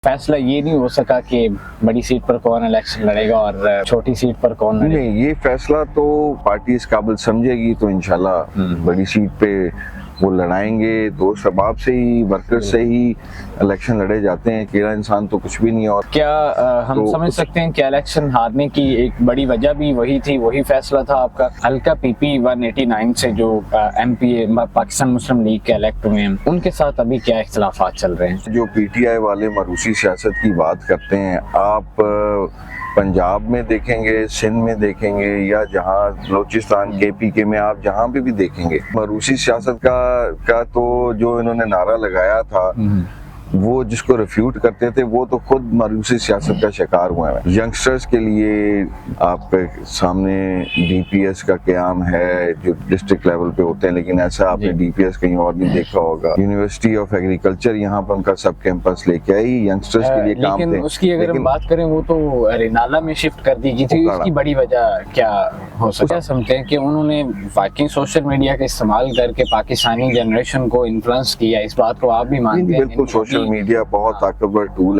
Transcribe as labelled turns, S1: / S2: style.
S1: फैसला ये नहीं हो सका कि बड़ी सीट पर कौन इलेक्शन लड़ेगा और छोटी सीट पर कौन लड़ेगा?
S2: नहीं, ये फैसला तो पार्टी इस काबिल समझेगी तो इंशाल्लाह बड़ी सीट पे वो लड़ाएंगे। तो शबाब से ही, वर्कर से ही इलेक्शन लड़े जाते हैं, अकेला इंसान तो कुछ भी नहीं। और
S1: क्या हम
S2: तो
S1: समझ सकते हैं कि इलेक्शन हारने की एक बड़ी वजह भी वही थी, वही फैसला था आपका? हल्का पीपी 189 से जो एमपी पाकिस्तान मुस्लिम लीग के इलेक्ट हुए हैं, उनके साथ अभी क्या इख्तिलाफात चल रहे हैं?
S2: जो पीटीआई वाले मरूसी सियासत की बात करते हैं, आप पंजाब में देखेंगे, सिंध में देखेंगे, या जहाँ बलोचिस्तान KPK में आप जहाँ पे भी देखेंगे, मरूसी सियासत का तो जो इन्होंने नारा लगाया था, वो जिसको रिफ्यूट करते थे वो तो खुद मरूसी सियासत का शिकार हुए हैं। यंगस्टर्स के लिए आप सामने DPS का क़याम है जो डिस्ट्रिक्ट लेवल पे होते हैं, लेकिन ऐसा आपने DPS कहीं और नहीं देखा होगा। यूनिवर्सिटी ऑफ एग्रीकल्चर यहाँ पर उनका सब कैंपस लेके आई, यंगस्टर्स के लिए काम थे।
S1: लेकिन उसकी अगर हम बात करें, वो तो रिनाला में शिफ्ट कर दी गई थी। इसकी बड़ी वजह क्या हो सकता है? समझते हैं कि उन्होंने वाकई सोशल मीडिया का इस्तेमाल करके पाकिस्तानी जनरेशन को इन्फ्लुएंस किया, इस बात को आप भी मानते हैं?
S2: बिल्कुल, सोशल मीडिया बहुत ताकतवर टूल है।